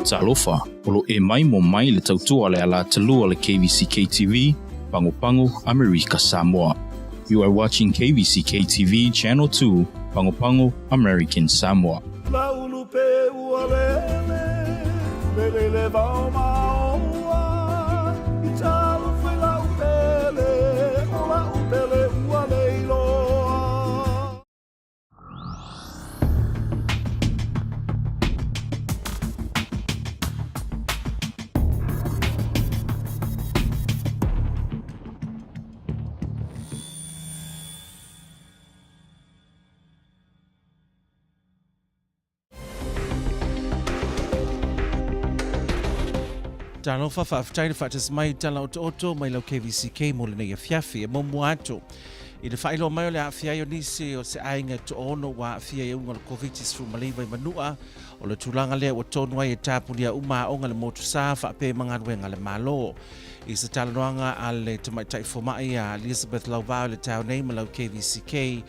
Talofa, olo e mai mo mai le tautua le ala talua le Kvzktv, Pango America Samoa. You are watching Kvzktv Channel 2, Pango American Samoa. Talo whawhawhataira whatas mai tala oto mai lau KVCK mo le nei a fiafi e momu ato. I le whailo mai o le awhiai o nisi o se ainga to ono wa awhiai e unga le COVID-19 maliwa i manua o le tulanga lea o tonu ai e tapulia uma o le motu saa whape mangaruenga le malo. I se tala noanga a le tamaitai fomai a Elizabeth Lauvao le tau nei ma lau KVCK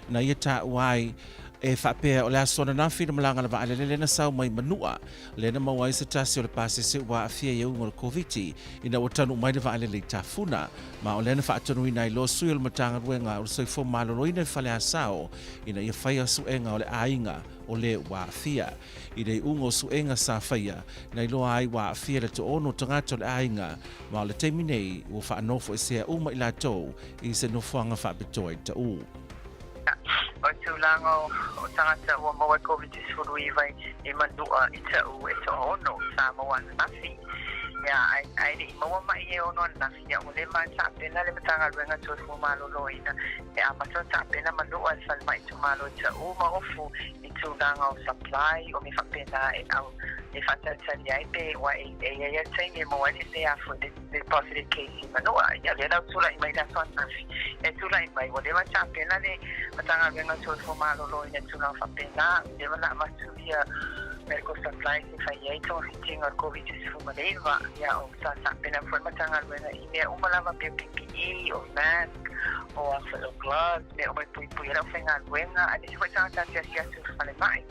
na ia ta uai e whapea o le asona na whina malanga na vaale le na sau mai manua le na mawai se tasi o le pase se ua awhia i unga le COVID ina o tanu mai na vaale le tafuna ma o le na whaatanu ina i lo sui o le matanga ruenga o le soifo malolo ina i whale asao ina ia whaia suenga o le ainga o le ua awhia i le unga o suenga sa whaia na i loa ai ua awhia le to ono tangata o le ainga ma o le teiminei ua whaanofo e sea uma i la tou i se nofuanga whaapitoa i ta u. O tūlango o tangata ua maua COVID-19 iwai I manua I ta u e to ono sa maua nafi. Ia, ai i maua mai e ono nafi. Ia, o le maa ta pena le matanga ruenga tō fu malolo ina. Ia, mato ta pena manua al salma I tu malo I ta u ma ofu I tūlanga o supply o mi whapena e au. E whatatari ai pe wa e taimi e maua e se afu the positive case I manua. Ia, le lau tūla I mai na soa nafi. E tūla I mai, o le maa ta pena le matanga ruenga tō fu malolo ina tūlanga whapena. Le wana masuia medical supplies I whai tō hitinga o COVID-19 maleiva. Ia, o sa pena foi matanga ruenga I mea umalava pe PPE o mask o a gloves, me o mai pui era whenga ruenga. A nisi foi tanga tatia si atu whale mai.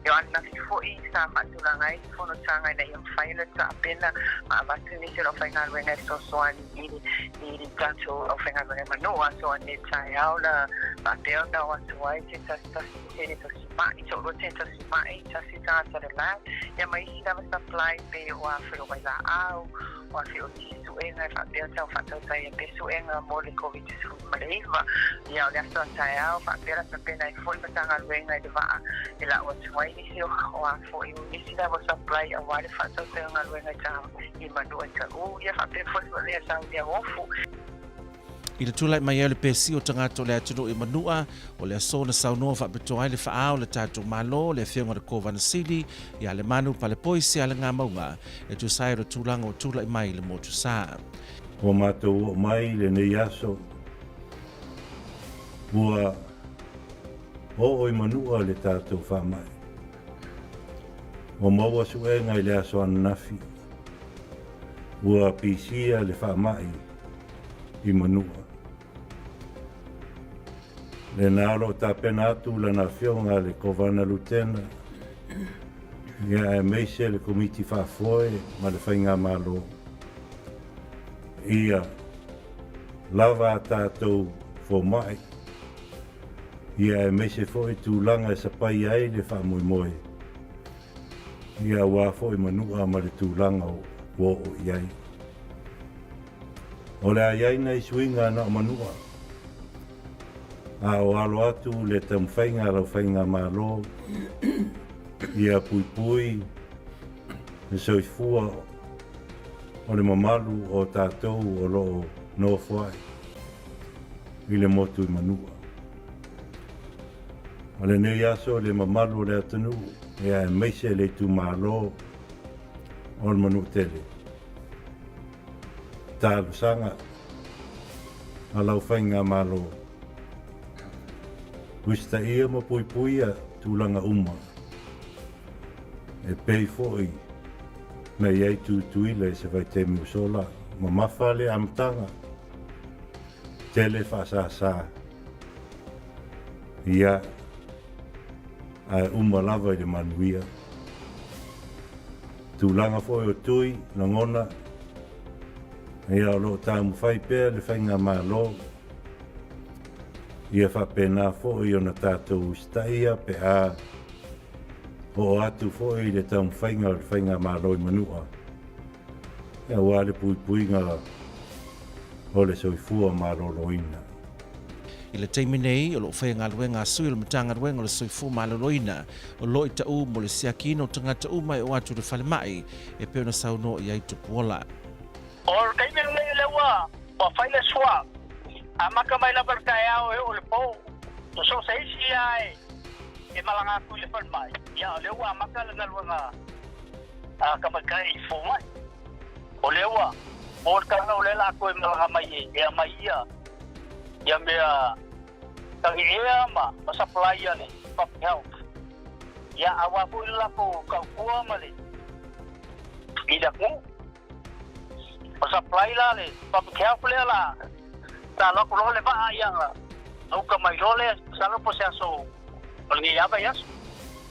Io anna si foi sa whatulanga I fono tanga ina I whaile sa pena ma watu nisi o whenga ruenga so soani I tanto o whenga ruenga manoa so ane tai aula ma teo na watu ai te tasi to simai to rote to simai tasi tanga le la ia mai si dava supply pe o a whero mai la au o a whero tisu enga fa teo tau whatau tai e pesu enga mo le COVID-19 maleiva ia o le aso tai au fa teo sa pena I foi matanga ruenga I le waa I la o tuai nisi o a foi nisi dava supply a wale whatau tai o ruenga I tau I manua ta u ia fa teo foi le asau dia ofu. I le tūlai mai e le pesi o tangata o le atunu I manua o le aso na saunoa whaapitoa ai le whaao le tātou malo le whionga le kovana sili I ale manu pa le poisi ale ngā maunga e tu sai ro tūlanga o tūlai mai le motu sā. O mātou o mai le nei aso ua o I manua le tātou whamai. O maua suenga I le aso anafi ua pisia le whamai I manua. Le nalo ta pena atu lana whionga le kovana lutena. Ia e meise le komiti whafoe ma le whainga malo. Ia lava tātou fo mai. Ia e meise foe tūlanga e sapai ai le whamui moe. Ia wafo I manua ma le tūlanga o iai. O le aiai nei suinga na manua. A o alo atu le tamwhainga lau whainga malo. Ia pui le soifua o le mamalu o tātou o loo no whai. I le motu I manua. O le nei aso le mamalu le atanu. Ia e meise le tu malo o le manu tele. Tālu sanga a lau whainga malo. Wista ia ma puia tūlanga uma. E pei foi me iei tuile se vai te musola. Ma mawhale amtanga. Tele whasasa. Ia a lava I le manuia. tūlanga fo o tui, na ngona, ia o lo tāmu whai pēr le whainga mālo, ia whapena fo i o na tātou staia pe a o atu fo i le tāmu whainga o le whainga mālo i manua. Ia wale pui puinga o le soifua mālo loina. I le teimi nei o lo whainga luenga sui o le matanga luenga o le soifua mālo loina o lo i ta u mo le siakino o tangata u mai o atu le whale mai e peona sauno i aitu puola. O teimi nei lewa o whaile sua a maka mai la berkai au e o le pou to so se isi ai e malanga ku le whale mai ia o lewa maka le luenga a kamakai i fu mai o lewa o kanga o le la ko e malanga mai e mai ia mea tangi ea ma supply ia le public health ia awa pu la ko kua ma le ida ku supply la le public health le la ta lo ko le ba ia au ka mai le sa lo processo o ni ya ba ya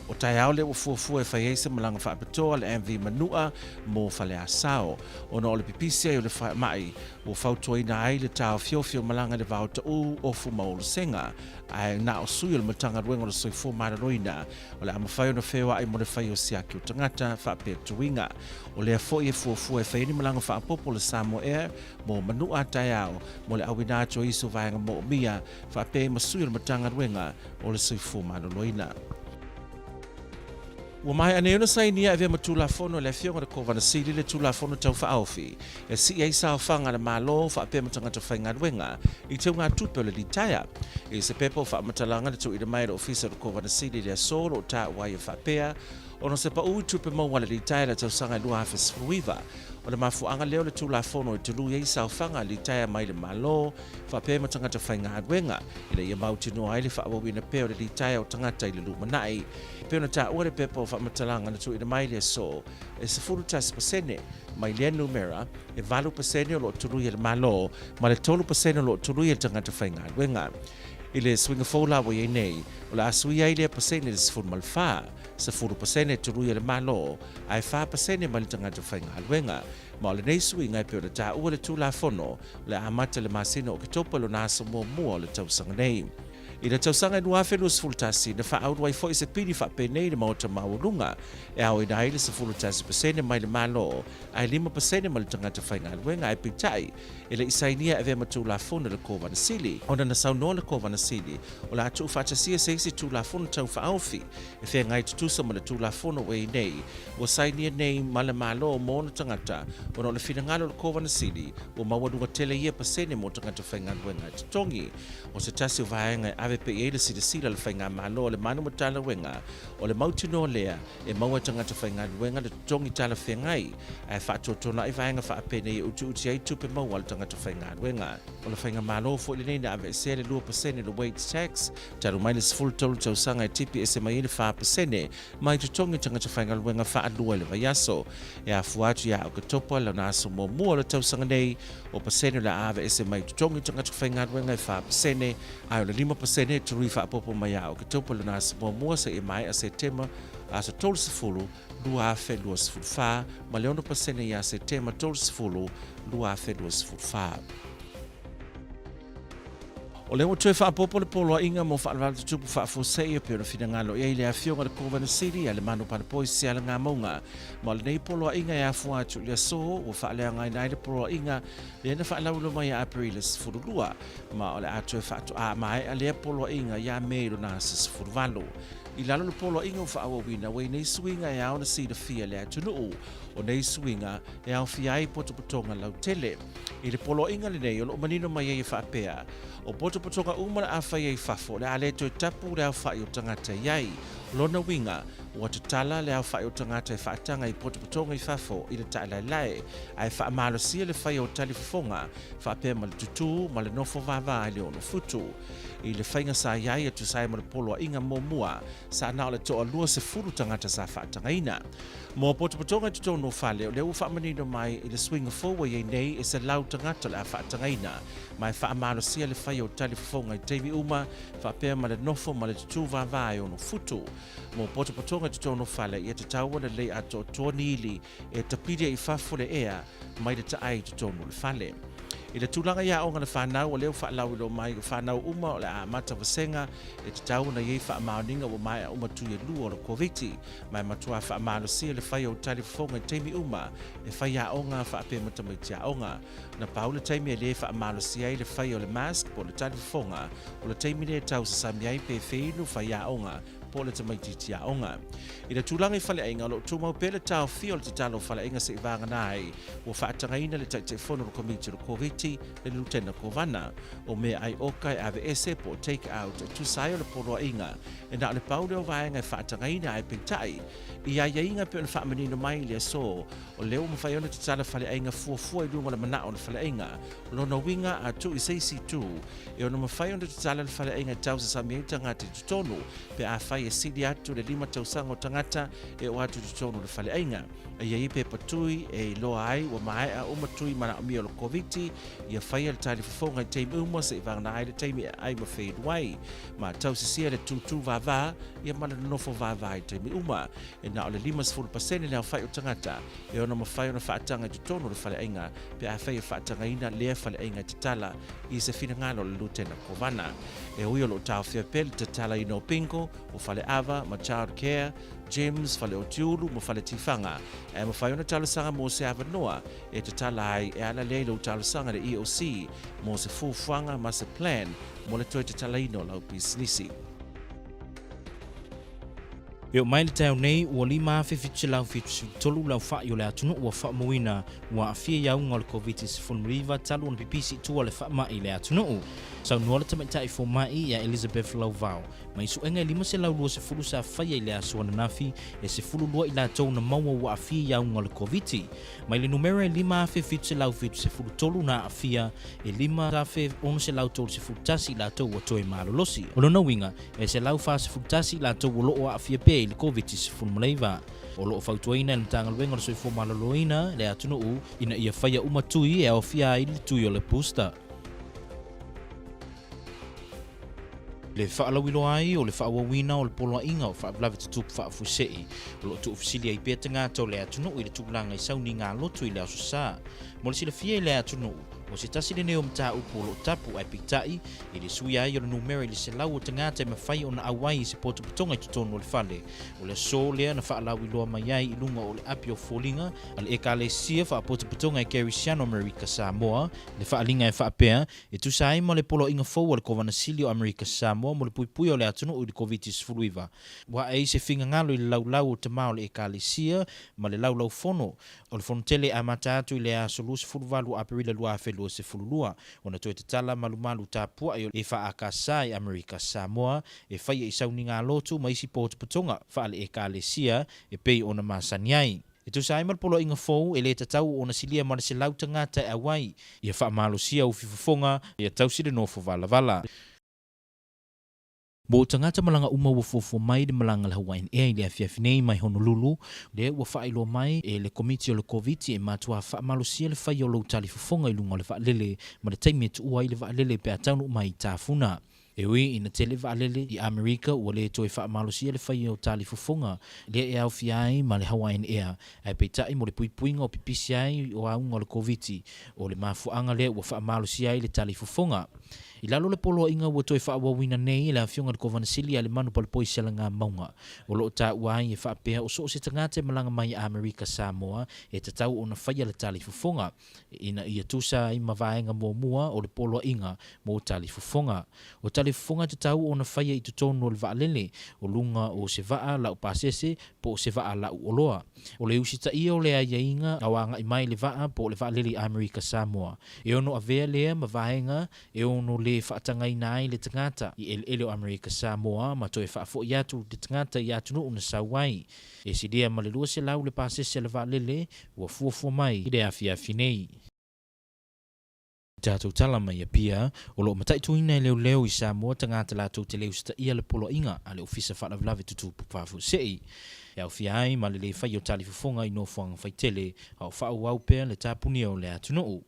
O tai au le o fuafua e whai eisa malanga whaapatoa le MV Manua mō whale asao. O na o le pipisia i o le whai mai o whautua ina ai le tau fiofio malanga le vau tau o fu maolo senga. Ai na o sui o le matanga ruenga o le soifua mararoina. O le ama whai o na whewa ai mo le whai o siaki o tangata whaapea tuinga. O le afoi e fuafua e whai ni malanga whaapopo le Samoa Air mō Manua tai au mo le awina ato iso vaenga mo mia whaapea ma sui o le matanga ruenga o le soifua mararoina. Ua mai ane una sainia e vea matula fono le fionga de kovana sili le tula fono tau whaaufi. E si ei sao whanga le malo whaapea matangata whainga ruenga i tau ngā tupe o le ditaya. E se pepo whaamatalanga le tu ida mai le ofisa de kovana sili le asolo o ta wai e whaapea. Ono se pa ui tupe maua le ditaya le tau sanga lua hafes fruiva. O le mafuanga leo le tula fono i tulu ei sao whanga le ditaya mai le malo whaapea matangata whainga ruenga. I le ia mautino ai le whaawawina peo le ditaya o tangata i le lumanai. Peona ta ua le pepo whamatalanga na tu ina mai le so e se furu tasi pasene mai le numera e valu pasene o lo turuia le malo ma le tolu pasene o lo turuia tangata whainga ruenga. I le swinga fola wa ye nei o la asuia i le pasene le sifuru malfa se furu pasene turuia le malo ai fa pasene ma le tangata whainga ruenga. Ma o le nei swinga e peona ta ua le tula fono le amata le masina o kitopa lo nasa mua le tausanga nei. I le tausanga nua whenua sefulutasi na whaaudu ai fo i se pini whapene le maota maurunga e au i nai le sefulutasi pasene mai le malo ai 5% ma le tangata whainga luenga ai pitai e le isainia e vea matu la fona le kovana sili. Ona na saunoa le kovana sili o la atu whaatasia se isi tu la fona tau whaaufi e whea ngai tutusa ma le tu la fona wei nei o sainia nei ma le malo mo na tangata ona o le finangalo le kovana sili o mawadunga tele ia pasene mo tangata whainga luenga titongi o se tasi o vaenga ave pe ele si de sila le whainga malo le manu matala wenga o le mautino lea e maua tangata whainga wenga le tongi tala whengai ai whaatotona i vaenga whaapene i uti ai tupe maua le tangata whainga wenga o le whainga malo fo ili neina ave se le 2% le wage tax taru mai le sifulu tolu tausanga e tipi e se mai le 5% mai tu tongi tangata whainga wenga whaalua le vayaso e a fuatu ya o katopa la naso mo mua le tausanga nei o pasene la ave e se mai tu tongi tangata whainga wenga e 5% ai o le 5% ne turi whaapopo mai au ke taupa lana sa mua sa e mai a September a sa tolu sifulu lua afe lua sifulu wha ma leono pasene i a September tolu sifulu lua afe lua sifulu wha. O leo tue whaapopo le polo inga mo whaalwala tupu whaafosei e peo na whingalo e le a fionga le kovana siri a le manu panapoi se ala ngā maunga ma le nei polo inga e a fuatu le soho o whaalea ngai nai le polo inga le na whaalaulo mai a Aprilis furulua ma o le atue whaatu a mai a le polo inga ia meiro nasa furuvalo. I lalo le polo inga o whaawawina wei nei suinga e au na sida fia le atunuu o nei suinga e au fiai potopotonga lau tele. I le polo inga le nei o lo manino mai e whaapea o potopotonga umana a whai e whafo le ale toi tapu le au whai o tangata iai lona winga o atatala le au whai o tangata e whaatanga i potopotonga i whafo i le taelaelae ai whaamalosia le whai o talifonga whaapea ma le tutu ma le nofo vava le ono futu. I le whainga sa iai atu sai ma le polo inga momua sa nao le toa lua se furu tangata sa whaatangaina. Mo potopotonga i tutono whale o le uwha manino mai i le swinga fowa i nei e se lau tangata le a whaatangaina mai whaamalosia le whai o talifonga i teimi uma whaapea ma le nofo ma le tutu vava e ono futu. Mo potopotonga fonga tutono fale ia te tau na le ato tonili e tapiri I fafo le ea mai le taai tutono le fale. I le tūlanga ia o ngana whanau o leo whaalau I lo mai whanau uma o le a mata wasenga e te tau na iei whaamaoninga o mai a uma tuia lua o le COVID mai matua whaamalo sia le whai o tali whafonga I teimi uma e whai a onga whaape matamai tia onga. Na paule teimi e le whaamalo sia I le whai o le mask po le tali whafonga o le teimi le tau sa samiai pe whinu whai a onga po le tamaiti tia onga. I le tūlanga I whale ainga lo tūmau pele tau fio le te talo whale ainga se I vanga nai o whaatangaina le taite whono o komiti o COVID le lutena kovana o mea ai okai ave ese po take out tu sai o le polo inga e na le paulo vaenga whaatangaina ai pintai I ai inga pe o le whaamanino mai le so o leo mwhai ona te tala whale ainga fuafua I lunga le mana o le whale ainga lona winga a tu I seisi tu e ona mwhai ona te tala le whale ainga tau sa sami tangata tutonu pe a whai e sidi atu le 5 tausanga o tangata e o atu tutonu le whale ainga e iai pe patui e loa ai wa mai a umatui mana o mio le COVID ia whai al tali whafonga I teimi uma se I vangana ai le teimi ai ma fade wai ma tau se sia le tutu vava ia mana nofo vava I teimi uma e na o le 5% le au whai o tangata e ona ma whai ona whaatanga I tutono le whale ainga pe a whai whaatanga ina lea whale ainga te tala I se whina ngalo le lutena kovana e ui o lo tau whia pele te tala I no pingo o whale ava ma child care James whale o tiulu mo whale tifanga e ma whai ona talusanga mo se ava noa e te tala ai e ala leilo talusanga le EOC mo se fufuanga ma se plan mo le toi te tala ino lau pisnisi. E o mai le tau nei ua 5 whiwhitu lau whitu tolu lau whai o le atunu ua whaamoina ua awhia iaunga o le COVID-19 talu on pipisi tua le whaamai le atunu. Sau noa le tamaitai fo mai ia Elizabeth Lauvau. Mai su enga 5 se lau lua se fulu sa whaia I le asua na nafi e se fulu lua I la tau na maua ua awhia iaunga o le COVID. Mai le numera e 5 whiwhitu se lau whitu se fulu tolu na awhia e 5 tafe ono se lau tolu se fulu tasi la tau ua toe malolosi. O lona winga e se lau wha se fulu tasi la tau ua loo a awhia pe I le COVID-19 maleiva. O loo whautuaina e le tangaluenga le soifo maloloina le atunu ina ia whaia umatui e awhia I le tui o le booster. Le whaalawilo ai o le whaawawina o le poloa inga o whaavlawe tutupu whaafusei. O lo tu ofisili ai pēta ngā tau le atunu I le tūlanga I sauni ngā lotu I le asosa. Mo le sila fia I le atunu o se tasi le neo mta upo lo tapu ai pitai I le sui ai o le numeri le se lau o tangata e mawhai o na awai I se poto putonga I tutonu o le whale. O le so lea na whaalawiloa mai ai I lunga o le api o fōlinga a le eka le sia wha poto putonga I Kerisiano Amerika Samoa. Le whaalinga e whaapea e tusai mo le polo inga fau o le kovana sili o Amerika Samoa mo le puipui o le atunu o le COVID-19. Wa e se finga ngalo I le laulau o te mao le eka le sia ma le laulau fono. O le fono tele a matatu I le a solu se fuluvalu apirila lua afelu se fululua ona toe te tala malumalu tapua e whaakasa I Amerika Samoa e whaia I sauni ngā lotu ma isi pōtu putonga whaale e kālesia e pei ona masaniai. E tu sa imal polo inga fou e le tatau ona silia mara se lau tangata e awai ia whaamalosia u fifafonga ia tausile nofo vala. Bo tangata malanga uma ua fofo mai de malanga le Hawaiian Air le afiafinei mai Honolulu le ua whailo mai e le komiti o le COVID e matua whaamalosia le whai o lo tali fofonga I lunga le whaalele ma le taimi tu ua I le whaalele pe ataunu mai tāfuna. E ui ina tele whaalele I Amerika ua le toi whaamalosia le whai o tali fofonga le e au fiai ma le Hawaiian Air ai peitai mo le puipuinga o pipisi ai o aunga le COVID o le mafuanga le ua whaamalosia ai le tali fofonga. I lalo le polo inga ua toi whaawawina nei le awhionga le kovana sili a le manu palpoi sela ngā maunga. O loo tā uai e whaapea o so se tangate malanga mai Amerika Samoa e tatau o na whaia le tali fufonga. Ina ia tusa I mawaenga mua o le polo inga mo tali fufonga. O tali fufonga tatau o na whaia I tutono le vaalele o lunga o se vaa lau pasese po o se vaa lau oloa. O le usita ia o le aia inga awanga I mai le vaa po le vaalele Amerika Samoa. E ono avea lea mawaenga e ono le whaatangai nai le tangata I ele o Amerika Samoa ma toe whaafo I atu le tangata I atu no una sawai. E si dea malelua se lau le pasese le vaalele ua fuafua mai I le afiafinei. Tātou tala mai a pia o loo mataituina leo I Samoa tangata lātou te leo sta ia le polo inga a le ofisa whaalavelave tutu pupafu sei. E au fiai ma le le whai o tali fufonga I no fuanga whaitele au whau au pea le tāpuni o le atu no.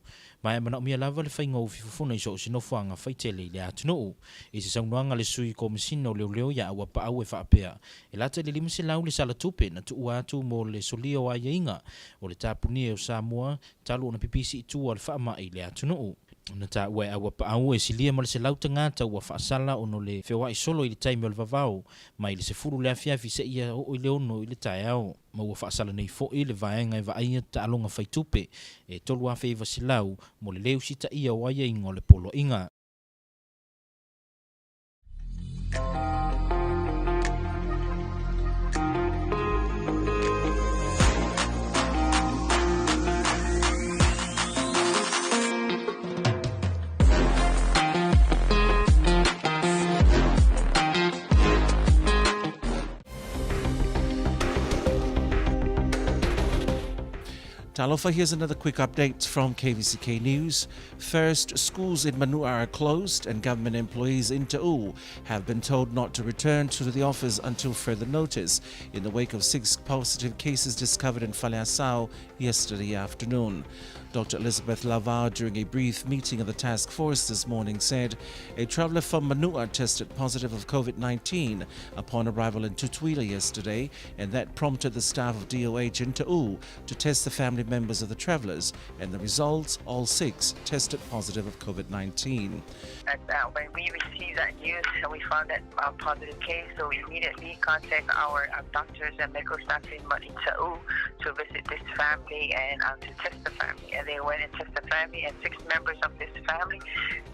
Mai mana mia lava le whainga o fifufuna i so sinofuanga whaitele le atunuu. I se saunuanga le sui komisino leo ya awa pa au e whaapea. E lata le lima se lau le sala tupe na tu atu mo le solio a yainga o le tapunia o Samoa talu na pipisi itua le whaama i le atunuu. Na ta ue awa pa au e silia ma le se lauta ngata ua whaasala ono le whewa i solo i le taimi o le vavau, ma i le se furu le afiafi se ia o i le ono i le tae au, ma ua whaasala nei fo i le vaenga i vaenga ta alonga whaitupe, e tolu a wheiva silau mo le leu sita ia o aia ingo le polo inga. Talofa, here's another quick update from KVCK News. First, schools in Manua are closed and government employees in Ta'u have been told not to return to the office until further notice in the wake of 6 positive cases discovered in Faleasau yesterday afternoon. Dr. Elizabeth Lavau, during a brief meeting of the task force this morning, said a traveller from Manua tested positive of COVID-19 upon arrival in Tutuila yesterday, and that prompted the staff of DOH in Ta'u to test the family members of the travellers, and the results, all 6 tested positive of COVID-19. When we received that news, we found that positive case, so we immediately contacted our doctors and medical staff in Ta'u to visit this family and to test the family. And they went and tested the family, and 6 members of this family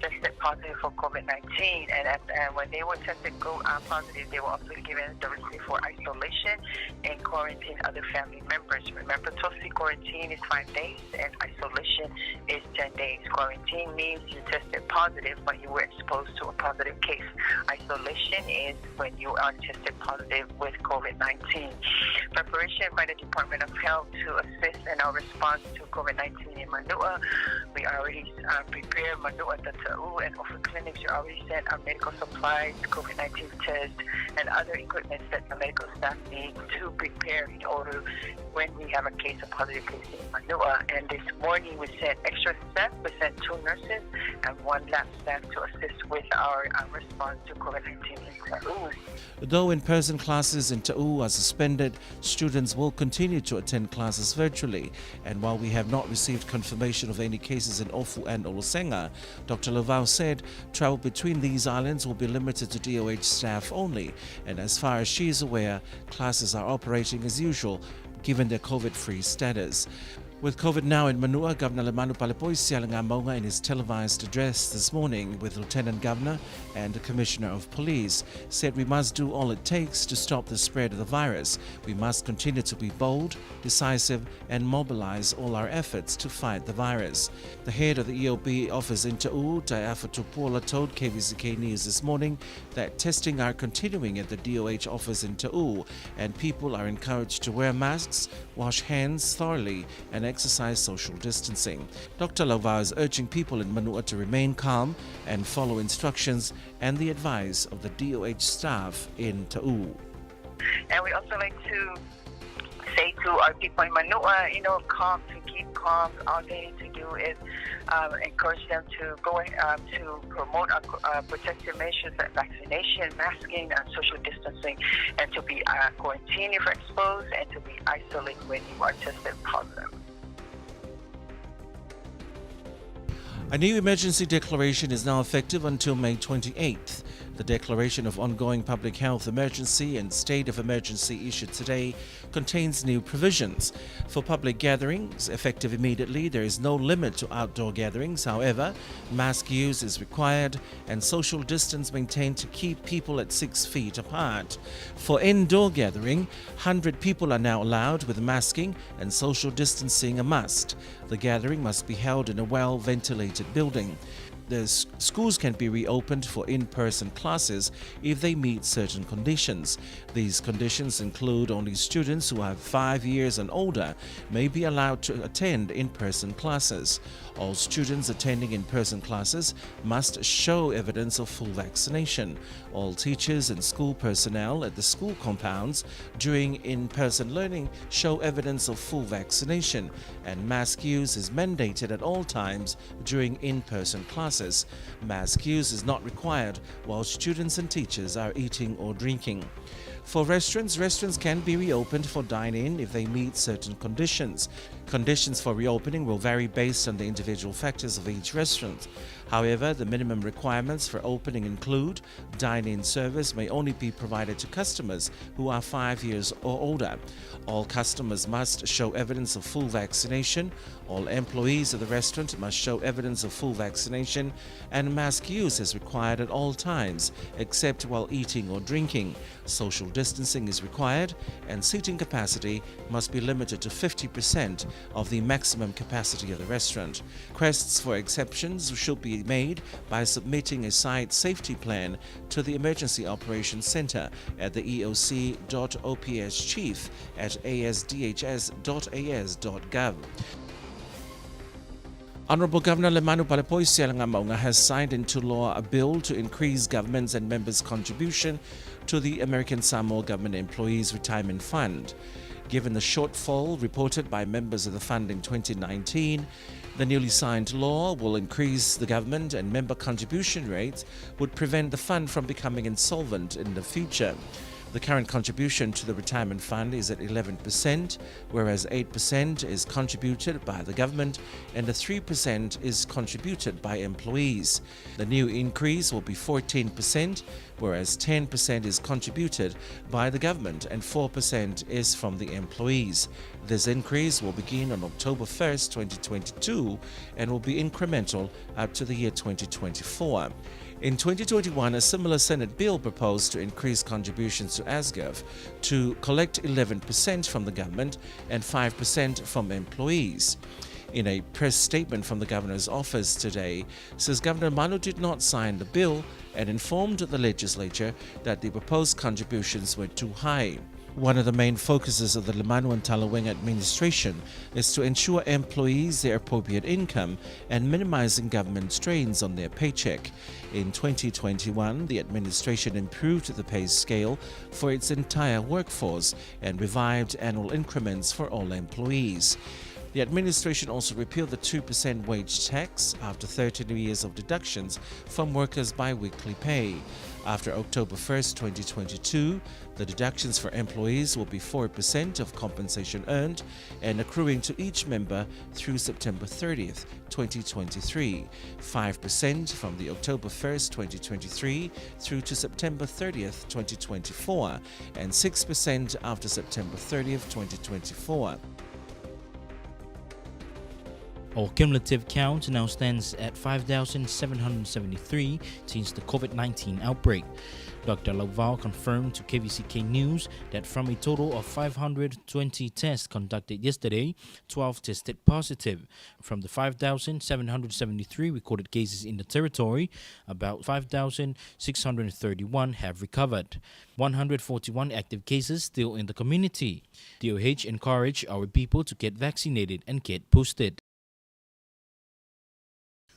tested positive for COVID-19. And when they were tested positive, they were also given directly for isolation and quarantine other family members. Remember, TOSI quarantine is 5 days and isolation is 10 days. Quarantine means you tested positive, but you were exposed to a positive case. Isolation is when you are tested positive with COVID-19. Preparation by the Department of Health to assist in our response to COVID-19 in Manua. We already prepared Manua Ta'u and Offer clinics. We already sent our medical supplies, COVID-19 tests, and other equipment that the medical staff need to prepare in order when we have a case of positive case in Manua. And this morning we sent extra staff. We sent 2 nurses and 1 lab staff to assist with our response to COVID-19 in Ta'u. Though in-person classes in Ta'u are suspended, students will continue to attend classes virtually. And while we have not received confirmation of any cases in Ofu and Olosenga, Dr. Lavau said travel between these islands will be limited to DOH staff only. And as far as she is aware, classes are operating as usual, given their COVID-free status. With COVID now in Manua, Governor Lemanu Palepoi sialenga maunga in his televised address this morning with Lieutenant Governor and the Commissioner of Police, said we must do all it takes to stop the spread of the virus. We must continue to be bold, decisive, and mobilize all our efforts to fight the virus. The head of the EOB office in Ta'u, Taiafa Tupola, told KVCK News this morning that testing are continuing at the DOH office in Ta'u, and people are encouraged to wear masks, wash hands thoroughly, and exercise social distancing. Dr. Lavau is urging people in Manua to remain calm and follow instructions and the advice of the DOH staff in Ta'u. And we also like to say to our people in Manua, calm, to keep calm. All they need to do is encourage them to go to promote protective measures like vaccination, masking, and social distancing, and to be quarantined if exposed, and to be isolated when you are tested positive. A new emergency declaration is now effective until May 28th. The declaration of ongoing public health emergency and state of emergency issued today contains new provisions. For public gatherings, effective immediately, there is no limit to outdoor gatherings. However, mask use is required and social distance maintained to keep people at 6 feet apart. For indoor gathering, 100 people are now allowed with masking and social distancing a must. The gathering must be held in a well-ventilated building. The schools can be reopened for in-person classes if they meet certain conditions. These conditions include only students who have 5 years and older may be allowed to attend in-person classes. All students attending in-person classes must show evidence of full vaccination. All teachers and school personnel at the school compounds during in-person learning show evidence of full vaccination, and mask use is mandated at all times during in-person classes. Mask use is not required while students and teachers are eating or drinking. For restaurants can be reopened for dine-in if they meet certain conditions. Conditions for reopening will vary based on the individual factors of each restaurant. However, the minimum requirements for opening include dine-in service may only be provided to customers who are 5 years or older. All customers must show evidence of full vaccination. All employees of the restaurant must show evidence of full vaccination, and mask use is required at all times, except while eating or drinking. Social distancing is required, and seating capacity must be limited to 50% of the maximum capacity of the restaurant. Requests for exceptions should be made by submitting a site safety plan to the Emergency Operations Center at the eoc.ops chief at asdhs.as.gov. Honourable Governor Lemanu Palepoisialanga Maunga has signed into law a bill to increase governments and members' contribution to the American Samoa Government Employees Retirement Fund. Given the shortfall reported by members of the fund in 2019, the newly signed law will increase the government and member contribution rates, would prevent the fund from becoming insolvent in the future. The current contribution to the retirement fund is at 11%, whereas 8% is contributed by the government and the 3% is contributed by employees. The new increase will be 14%, whereas 10% is contributed by the government and 4% is from the employees. This increase will begin on October 1st, 2022 and will be incremental up to the year 2024. In 2021, a similar Senate bill proposed to increase contributions to ASGov to collect 11% from the government and 5% from employees. In a press statement from the governor's office today, says Governor Manu did not sign the bill and informed the legislature that the proposed contributions were too high. One of the main focuses of the Lemanu and Talawenga administration is to ensure employees their appropriate income and minimizing government strains on their paycheck. In 2021, the administration improved the pay scale for its entire workforce and revived annual increments for all employees. The administration also repealed the 2% wage tax after 13 years of deductions from workers' bi-weekly pay. After October 1st, 2022, the deductions for employees will be 4% of compensation earned and accruing to each member through September 30th, 2023, 5% from the October 1st, 2023 through to September 30th, 2024, and 6% after September 30th, 2024. Our cumulative count now stands at 5,773 since the COVID-19 outbreak. Dr. Lauval confirmed to KVCK News that from a total of 520 tests conducted yesterday, 12 tested positive. From the 5,773 recorded cases in the territory, about 5,631 have recovered. 141 active cases still in the community. DOH encouraged our people to get vaccinated and get boosted.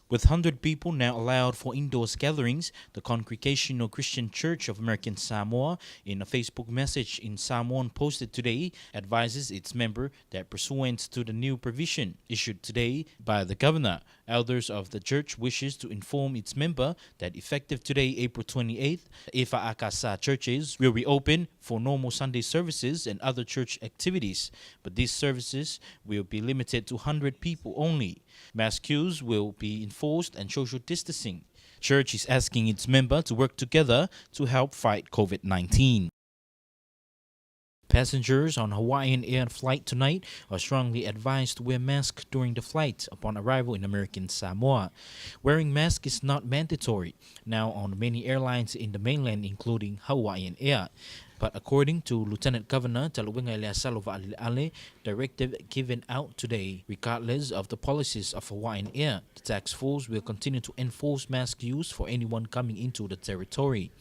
With 100 people now allowed for indoors gatherings, the Congregational Christian Church of American Samoa, in a Facebook message in Samoan posted today, advises its member that pursuant to the new provision issued today by the governor, elders of the church wishes to inform its member that effective today, April 28th, Ifa Akasa churches will reopen for normal Sunday services and other church activities, but these services will be limited to 100 people only. Mass queues will be enforced and social distancing. Church is asking its member to work together to help fight COVID-19. Passengers on Hawaiian Air flight tonight are strongly advised to wear masks during the flight upon arrival in American Samoa. Wearing masks is not mandatory now on many airlines in the mainland, including Hawaiian Air. But according to Lieutenant Governor Taluwenga Eleasalova Ale, directive given out today, regardless of the policies of Hawaiian Air, the task force will continue to enforce mask use for anyone coming into the territory.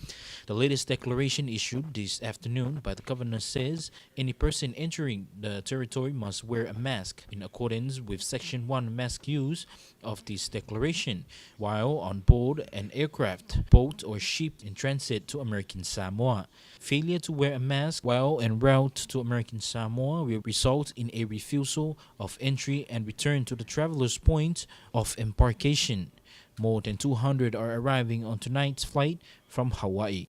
The latest declaration issued this afternoon by the governor says any person entering the territory must wear a mask in accordance with Section 1 mask use of this declaration while on board an aircraft, boat or ship in transit to American Samoa. Failure to wear a mask while en route to American Samoa will result in a refusal of entry and return to the traveler's point of embarkation. More than 200 are arriving on tonight's flight from Hawaii.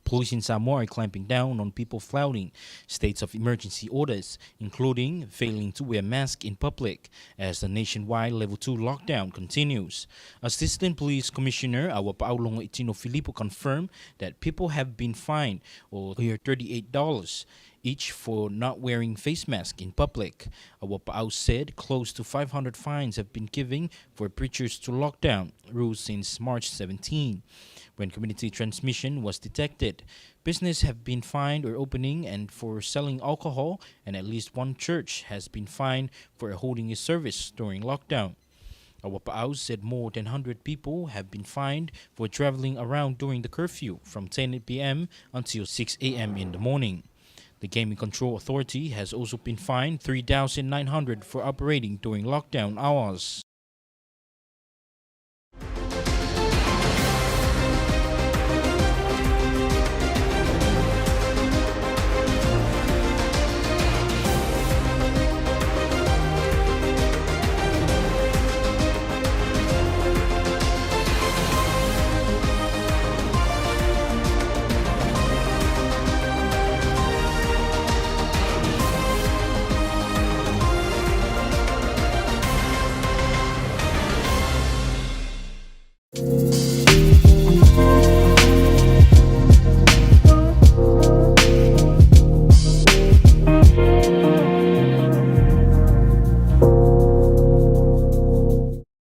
Police in Samoa are clamping down on people flouting states of emergency orders, including failing to wear masks in public, as the nationwide Level 2 lockdown continues. Assistant Police Commissioner Awapa'aulongo Itino Filippo confirmed that people have been fined or $38 each for not wearing face masks in public. Awapa'au said close to 500 fines have been given for breaches to lockdown rules since March 17. When community transmission was detected, businesses have been fined or opening and for selling alcohol, and at least one church has been fined for holding a service during lockdown. Awapa'au said more than 100 people have been fined for traveling around during the curfew from 10 p.m. until 6 a.m. in the morning. The Gaming Control Authority has also been fined $3,900 for operating during lockdown hours.